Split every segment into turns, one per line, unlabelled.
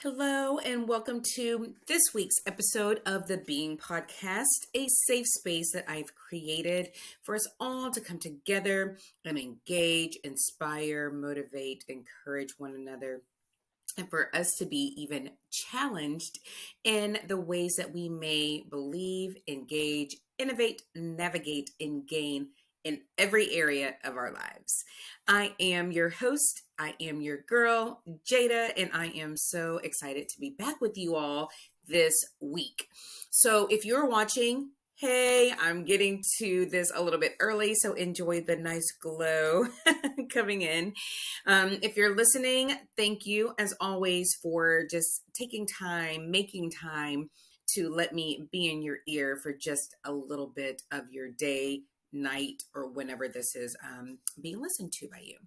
Hello, and welcome to this week's episode of the Being Podcast, a safe space that I've created for us all to come together and engage, inspire, motivate, encourage one another, and for us to be even challenged in the ways that we may believe, engage, innovate, navigate, and gain in every area of our lives. I am your host. I am your girl, Jada, and I am so excited to be back with you all this week. So if you're watching, hey, I'm getting to this a little bit early, so enjoy the nice glow coming in. If you're listening, thank you as always for just taking time, making time to let me be in your ear for just a little bit of your day, night, or whenever this is being listened to by you.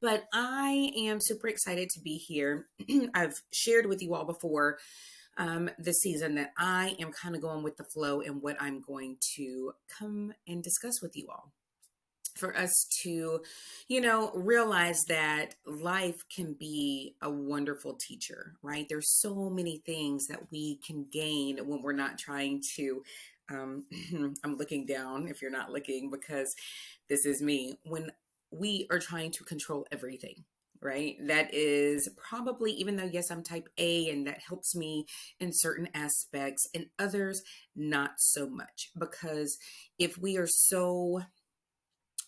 But I am super excited to be here. I've shared with you all before this season that I am kind of going with the flow in what I'm going to come and discuss with you all. For us to, realize that life can be a wonderful teacher, right? There's so many things that we can gain when we're not trying to. I'm looking down if you're not looking because this is me. When we are trying to control everything, right? That is probably, even though, yes, I'm type A and that helps me in certain aspects, and others, not so much. Because if we are so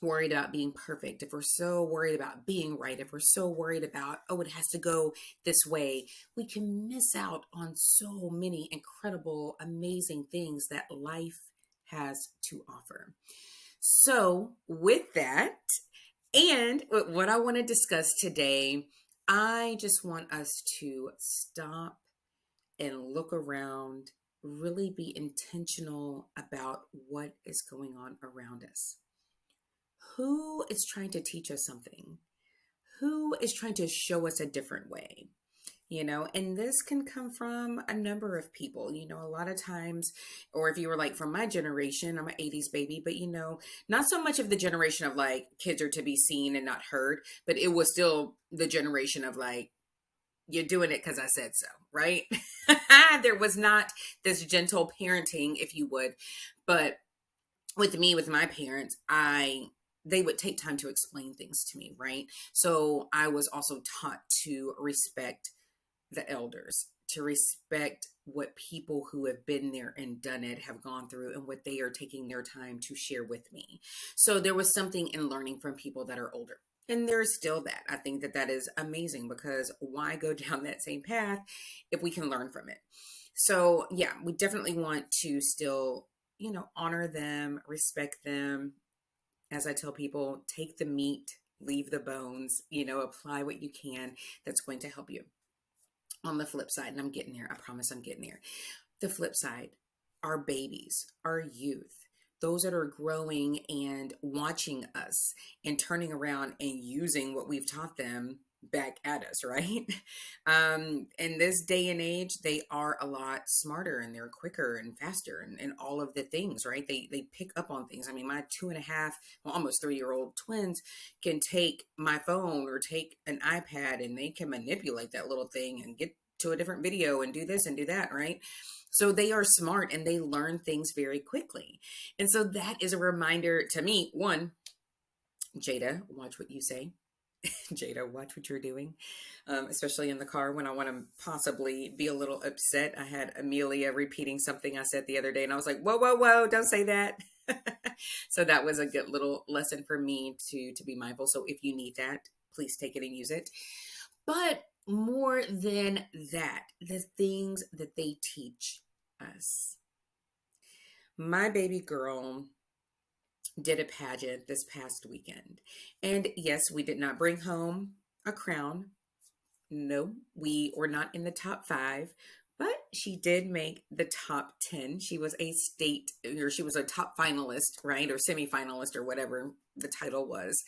worried about being perfect, if we're so worried about being right, if we're so worried about, oh, it has to go this way, we can miss out on so many incredible, amazing things that life has to offer. So, with that, and what I want to discuss today, I just want us to stop and look around, really be intentional about what is going on around us. Who is trying to teach us something? Who is trying to show us a different way? And this can come from a number of people. A lot of times, or if you were like from my generation, I'm an 80s baby, but not so much of the generation of like kids are to be seen and not heard, but it was still the generation of like, you're doing it because I said so, right? There was not this gentle parenting, if you would. But with me, with my parents, they would take time to explain things to me, right? So I was also taught to respect the elders, to respect what people who have been there and done it have gone through and what they are taking their time to share with me. So there was something in learning from people that are older. And there's still that. I think that that is amazing because why go down that same path if we can learn from it? So, yeah, we definitely want to still, honor them, respect them. As I tell people, take the meat, leave the bones, apply what you can that's going to help you. On the flip side, and I'm getting there, I promise I'm getting there. The flip side, our babies, our youth, those that are growing and watching us and turning around and using what we've taught them back at us, right? In this day and age, they are a lot smarter and they're quicker and faster and all of the things, right? They pick up on things. I mean, my 2.5, well, almost 3-year-old twins can take my phone or take an iPad and they can manipulate that little thing and get to a different video and do this and do that, right? So they are smart and they learn things very quickly. And so that is a reminder to me, one, Jada, watch what you say. Jada, watch what you're doing, especially in the car when I want to possibly be a little upset. I had Amelia repeating something I said the other day, and I was like, whoa, whoa, whoa, don't say that. So that was a good little lesson for me to be mindful. So if you need that, please take it and use it. But more than that, the things that they teach us. My baby girl did a pageant this past weekend. And yes, we did not bring home a crown. No, we were not in the top 5, but she did make the top 10. She was a she was a top finalist, right? Or semifinalist or whatever the title was.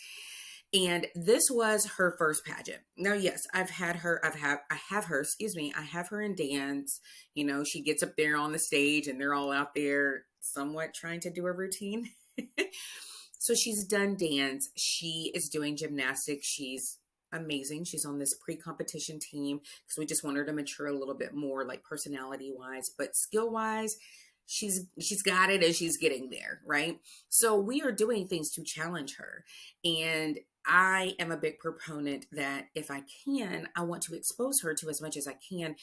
And this was her first pageant. Now, yes, I have her, I have her in dance. She gets up there on the stage and they're all out there somewhat trying to do a routine. So she's done dance. She is doing gymnastics. She's amazing. She's on this pre-competition team because we just want her to mature a little bit more, like personality wise, but skill wise, she's got it and she's getting there, right? So we are doing things to challenge her. And I am a big proponent that if I can, I want to expose her to as much as I can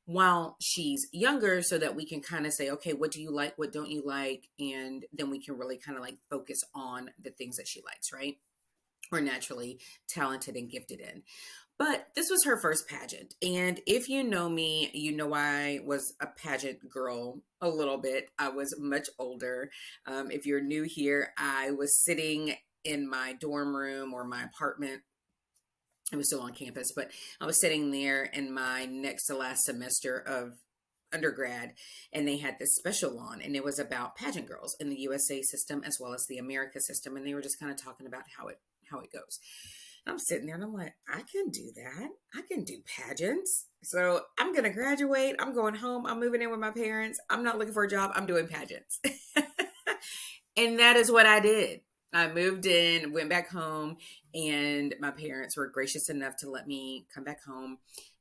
while she's younger so that we can kind of say, okay, what do you like? What don't you like? And then we can really kind of like focus on the things that she likes, right? Or naturally talented and gifted in. But this was her first pageant. And if you know me, you know I was a pageant girl a little bit. I was much older. If you're new here, I was sitting in my dorm room or my apartment. I was still on campus, but I was sitting there in my next to last semester of undergrad, and they had this special on, and it was about pageant girls in the USA system as well as the America system, and they were just kind of talking about how it goes. And I'm sitting there and I'm like, I can do that. I can do pageants. So I'm gonna graduate. I'm going home. I'm moving in with my parents. I'm not looking for a job. I'm doing pageants. And that is what I did. I moved in, went back home, and my parents were gracious enough to let me come back home.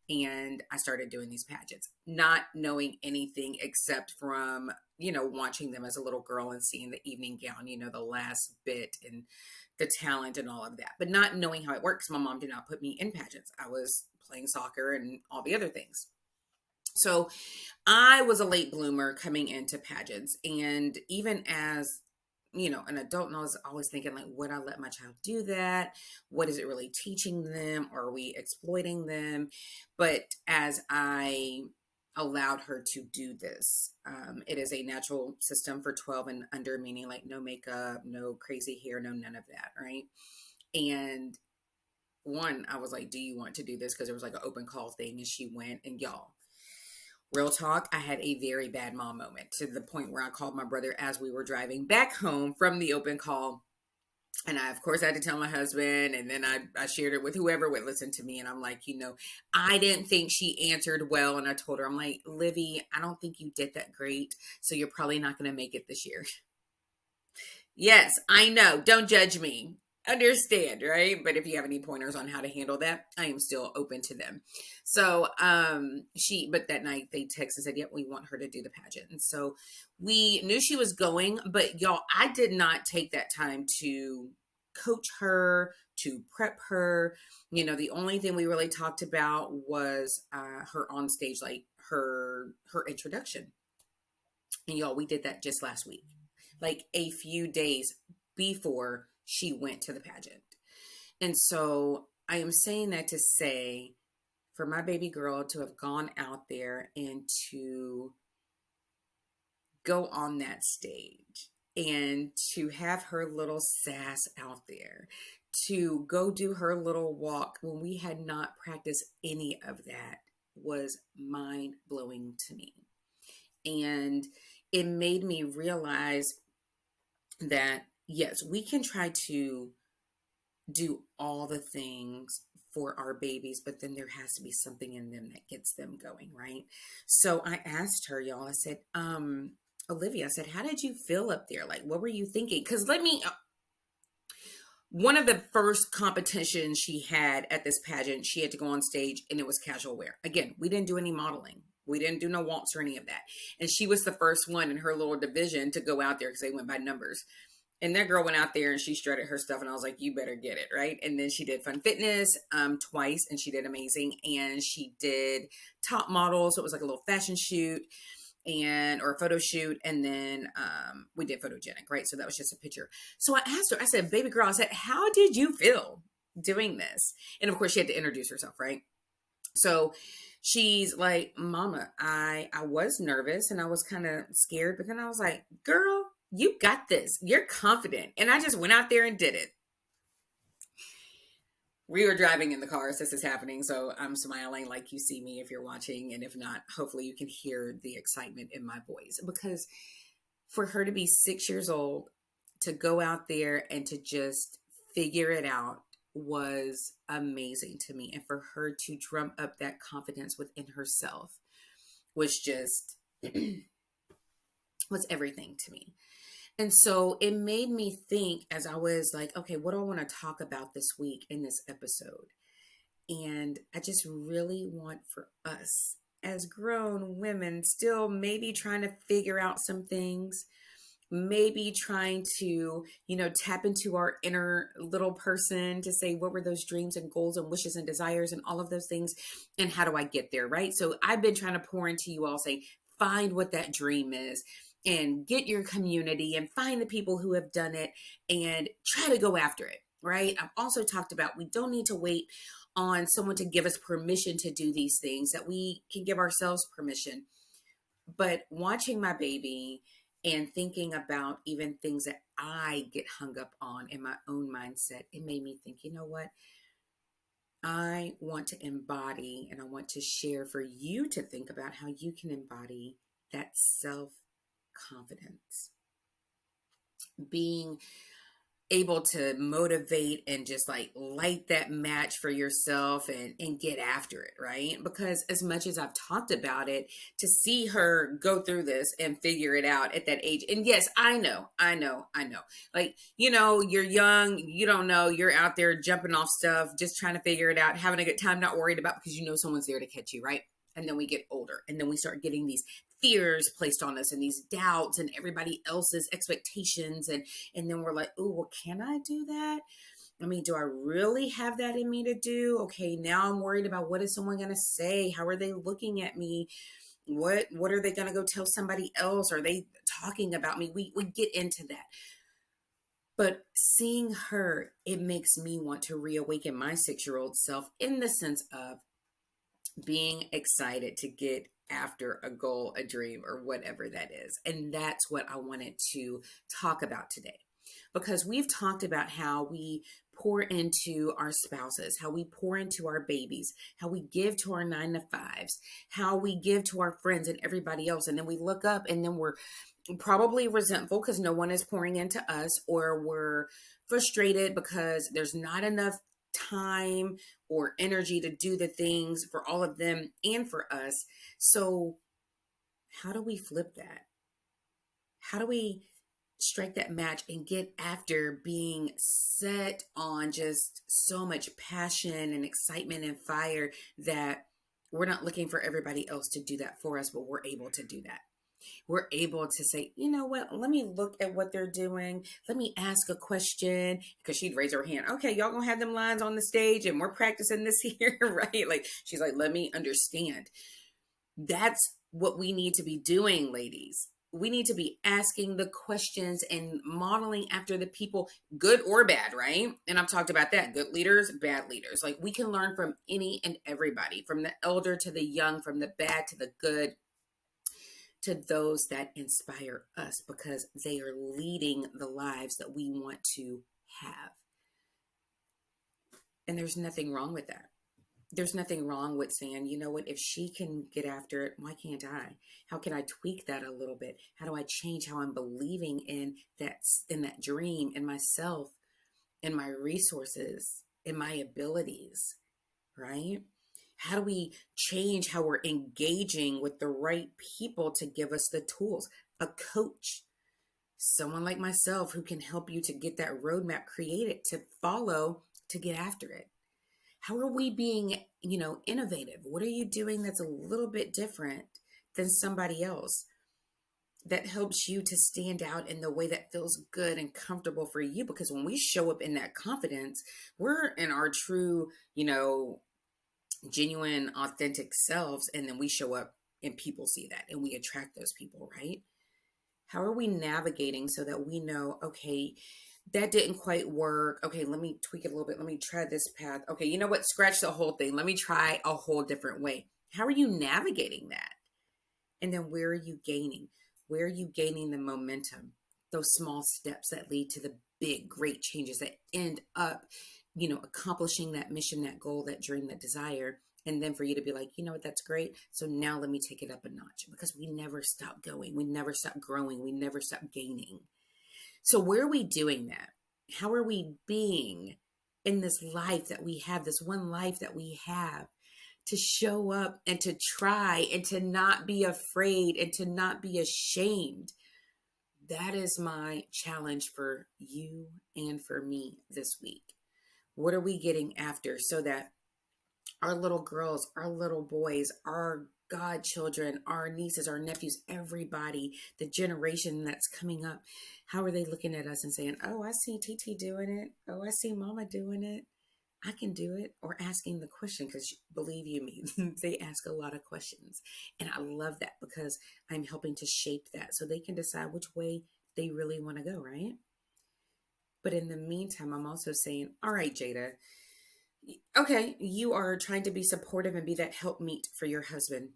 And I started doing these pageants, not knowing anything except from, watching them as a little girl and seeing the evening gown, the last bit and the talent and all of that, but not knowing how it works. My mom did not put me in pageants. I was playing soccer and all the other things. So I was a late bloomer coming into pageants. And even as an adult, and I was always thinking, like, would I let my child do that? What is it really teaching them? Are we exploiting them? But as I allowed her to do this, it is a natural system for 12 and under, meaning like no makeup, no crazy hair, no none of that, right? And one, I was like, do you want to do this? Because it was like an open call thing, and she went, and y'all, real talk, I had a very bad mom moment to the point where I called my brother as we were driving back home from the open call. And I, of course, had to tell my husband. And then I shared it with whoever would listen to me. And I'm like, I didn't think she answered well. And I told her, I'm like, Livie, I don't think you did that great. So you're probably not going to make it this year. Yes, I know. Don't judge me. Understand, right? But if you have any pointers on how to handle that, I am still open to them. So but that night they texted and said, yep, we want her to do the pageant. And so we knew she was going, but y'all, I did not take that time to coach her, to prep her. The only thing we really talked about was her on stage, like her introduction. And y'all, we did that just last week, like a few days before she went to the pageant. And so I am saying that to say, for my baby girl to have gone out there and to go on that stage and to have her little sass out there, to go do her little walk when we had not practiced any of that, was mind blowing to me. And it made me realize that, yes, we can try to do all the things for our babies, but then there has to be something in them that gets them going, right? So I asked her, y'all, I said, Olivia, I said, how did you feel up there? Like, what were you thinking? Because one of the first competitions she had at this pageant, she had to go on stage and it was casual wear. Again, we didn't do any modeling. We didn't do no walks or any of that. And she was the first one in her little division to go out there because they went by numbers. And that girl went out there and she strutted her stuff, and I was like, you better get it, right? And then she did Fun Fitness twice, and she did amazing. And she did Top Model, so it was like a little fashion shoot or a photo shoot. And then we did Photogenic, right? So that was just a picture. So I asked her, I said, baby girl, I said, how did you feel doing this? And of course she had to introduce herself, right? So she's like, Mama, I was nervous and I was kind of scared, but then I was like, girl, you got this. You're confident. And I just went out there and did it. We were driving in the car as this is happening, so I'm smiling like you see me if you're watching. And if not, hopefully you can hear the excitement in my voice. Because for her to be 6 years old, to go out there and to just figure it out was amazing to me. And for her to drum up that confidence within herself was just, was everything to me. And so it made me think, as I was like, okay, what do I want to talk about this week in this episode? And I just really want for us as grown women, still maybe trying to figure out some things, maybe trying to, tap into our inner little person to say, what were those dreams and goals and wishes and desires and all of those things? And how do I get there? Right. So I've been trying to pour into you all, say, find what that dream is and get your community and find the people who have done it and try to go after it. Right. I've also talked about we don't need to wait on someone to give us permission to do these things, that we can give ourselves permission. But watching my baby and thinking about even things that I get hung up on in my own mindset, it made me think, you know what? I want to embody and I want to share for you to think about how you can embody that self confidence. Being able to motivate and just like light that match for yourself and get after it, right? Because as much as I've talked about it, to see her go through this and figure it out at that age. And yes, I know. Like, you're young, you don't know, you're out there jumping off stuff, just trying to figure it out, having a good time, not worried about, because someone's there to catch you, right? And then we get older and then we start getting these fears placed on us and these doubts and everybody else's expectations. And then we're like, oh, well, can I do that? I mean, do I really have that in me to do? Okay, now I'm worried about what is someone going to say? How are they looking at me? What are they going to go tell somebody else? Are they talking about me? We get into that. But seeing her, it makes me want to reawaken my 6-year-old self in the sense of being excited to get after a goal, a dream, or whatever that is. And that's what I wanted to talk about today. Because we've talked about how we pour into our spouses, how we pour into our babies, how we give to our 9-to-5s, how we give to our friends and everybody else. And then we look up and then we're probably resentful because no one is pouring into us, or we're frustrated because there's not enough time or energy to do the things for all of them and for us. So how do we flip that? How do we strike that match and get after being set on just so much passion and excitement and fire that we're not looking for everybody else to do that for us, but we're able to do that? We're able to say, you know what, let me look at what they're doing. Let me ask a question, because she'd raise her hand. Okay, y'all gonna have them lines on the stage and we're practicing this here, right? Like, she's like, let me understand. That's what we need to be doing, ladies. We need to be asking the questions and modeling after the people, good or bad, right? And I've talked about that. Good leaders, bad leaders. Like, we can learn from any and everybody, from the elder to the young, from the bad to the good, to those that inspire us, because they are leading the lives that we want to have. And there's nothing wrong with that. There's nothing wrong with saying, you know what, if she can get after it, why can't I? How can I tweak that a little bit? How do I change how I'm believing in that dream, in myself, in my resources, in my abilities, right? How do we change how we're engaging with the right people to give us the tools? A coach, someone like myself who can help you to get that roadmap created, to follow, to get after it. How are we being, innovative? What are you doing that's a little bit different than somebody else that helps you to stand out in the way that feels good and comfortable for you? Because when we show up in that confidence, we're in our true, genuine, authentic selves, and then we show up and people see that and we attract those people, right? How are we navigating so that we know, okay, that didn't quite work. Okay, let me tweak it a little bit. Let me try this path. Okay, you know what? Scratch the whole thing. Let me try a whole different way. How are you navigating that? And then where are you gaining? Where are you gaining the momentum? Those small steps that lead to the big, great changes that end up, accomplishing that mission, that goal, that dream, that desire. And then for you to be like, you know what, that's great. So now let me take it up a notch, because we never stop going. We never stop growing. We never stop gaining. So where are we doing that? How are we being in this life that we have, this one life that we have, to show up and to try and to not be afraid and to not be ashamed? That is my challenge for you and for me this week. What are we getting after so that Our little girls, our little boys, our godchildren, our nieces, our nephews, everybody, the generation that's coming up, how are they looking at us and saying, oh, I see TT doing it. Oh, I see Mama doing it. I can do it. Or asking the question, because believe you me, they ask a lot of questions. And I love that because I'm helping to shape that so they can decide which way they really want to go, right? But in the meantime, I'm also saying, all right, Jada, okay, you are trying to be supportive and be that helpmeet for your husband.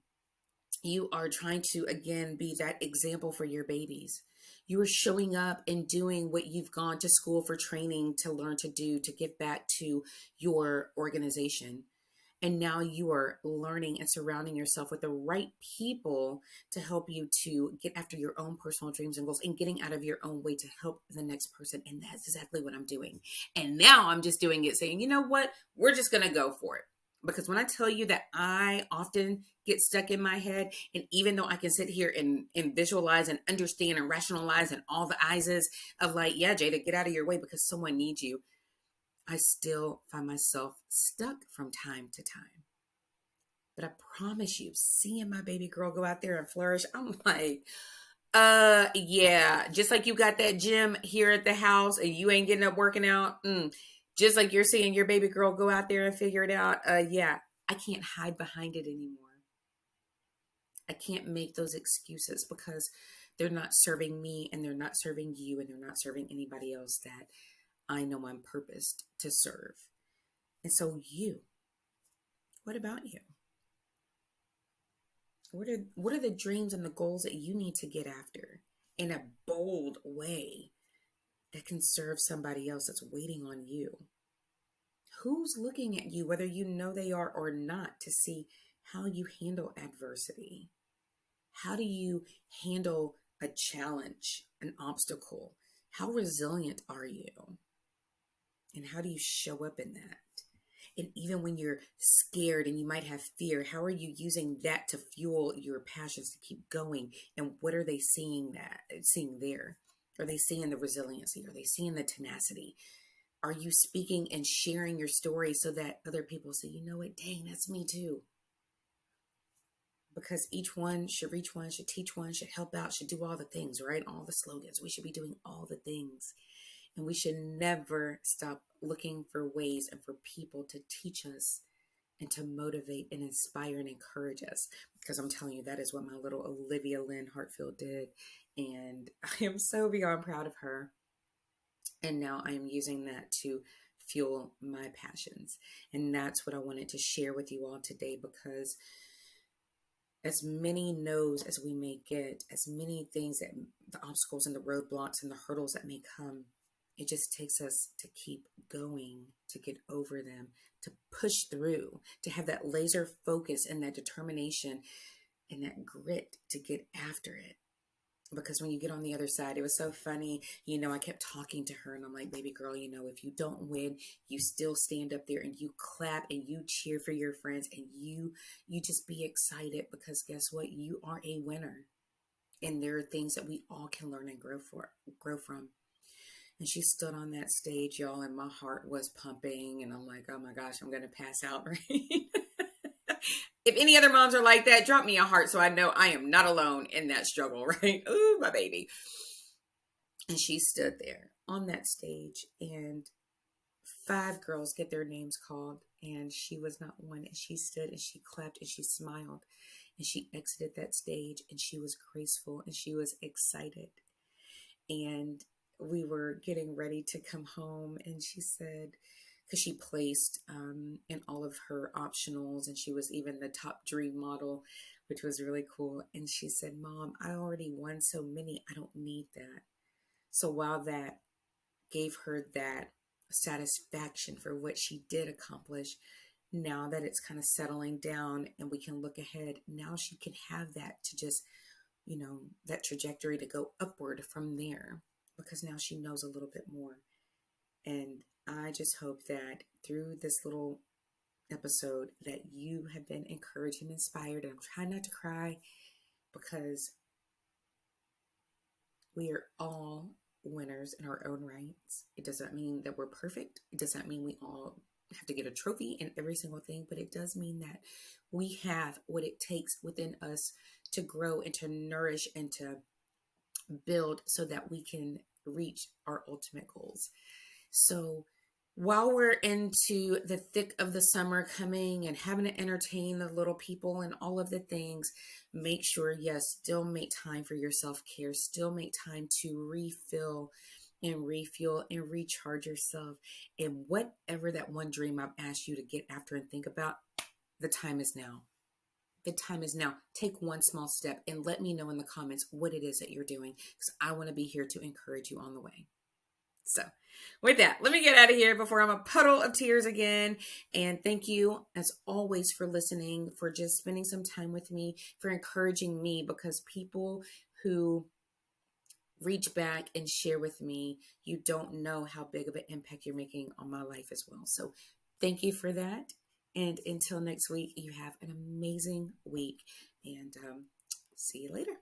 You are trying to, again, be that example for your babies. You are showing up and doing what you've gone to school for training to learn to do to give back to your organization. And now you are learning and surrounding yourself with the right people to help you to get after your own personal dreams and goals and getting out of your own way to help the next person. And that's exactly what I'm doing. And now I'm just doing it saying, you know what? We're just going to go for it. Because when I tell you that I often get stuck in my head, and even though I can sit here and visualize and understand and rationalize and all the I's of like, yeah, Jada, get out of your way because someone needs you, I still find myself stuck from time to time. But I promise you, seeing my baby girl go out there and flourish, I'm like, yeah, just like you got that gym here at the house and you ain't getting up working out. Just like you're seeing your baby girl go out there and figure it out. Yeah, I can't hide behind it anymore. I can't make those excuses because they're not serving me and they're not serving you and they're not serving anybody else that I know I'm purposed to serve. And so what about you? What are the dreams and the goals that you need to get after in a bold way that can serve somebody else that's waiting on you? Who's looking at you, whether you know they are or not, to see how you handle adversity? How do you handle a challenge, an obstacle? How resilient are you? And how do you show up in that? And even when you're scared and you might have fear, how are you using that to fuel your passions to keep going? And what are they seeing there? Are they seeing the resiliency? Are they seeing the tenacity? Are you speaking and sharing your story so that other people say, you know what, dang, that's me too? Because each one should reach one, should teach one, should help out, should do all the things, right? All the slogans. We should be doing all the things. And we should never stop looking for ways and for people to teach us and to motivate and inspire and encourage us. Because I'm telling you, that is what my little Olivia Lynn Hartfield did. And I am so beyond proud of her. And now I am using that to fuel my passions. And that's what I wanted to share with you all today, because as many no's as we may get, as many things that the obstacles and the roadblocks and the hurdles that may come, it just takes us to keep going, to get over them, to push through, to have that laser focus and that determination and that grit to get after it. Because when you get on the other side, it was so funny. I kept talking to her and I'm like, baby girl, if you don't win, you still stand up there and you clap and you cheer for your friends and you just be excited, because guess what? You are a winner. And there are things that we all can learn and grow from. And she stood on that stage, y'all, and my heart was pumping. And I'm like, oh my gosh, I'm going to pass out, right? If any other moms are like that, drop me a heart so I know I am not alone in that struggle, right? Ooh, my baby. And she stood there on that stage, and 5 girls get their names called, and she was not one. And she stood and she clapped and she smiled, and she exited that stage, and she was graceful and she was excited. And we were getting ready to come home, and she said, because she placed in all of her optionals, and she was even the top dream model, which was really cool. And she said, Mom, I already won so many, I don't need that. So while that gave her that satisfaction for what she did accomplish, now that it's kind of settling down and we can look ahead, now she can have that to just, that trajectory to go upward from there, because now she knows a little bit more. And I just hope that through this little episode that you have been encouraged and inspired. And I'm trying not to cry, because we are all winners in our own rights. It does not mean that we're perfect. It does not mean we all have to get a trophy and every single thing, but it does mean that we have what it takes within us to grow and to nourish and to build so that we can reach our ultimate goals. So while we're into the thick of the summer coming and having to entertain the little people and all of the things, make sure, yes, still make time for your self-care, still make time to refill and refuel and recharge yourself. And whatever that one dream I've asked you to get after and think about, the time is now. The time is now. Take one small step and let me know in the comments what it is that you're doing, because I want to be here to encourage you on the way. So with that, let me get out of here before I'm a puddle of tears again. And thank you, as always, for listening, for just spending some time with me, for encouraging me, because people who reach back and share with me, you don't know how big of an impact you're making on my life as well. So thank you for that. And until next week, you have an amazing week, and see you later.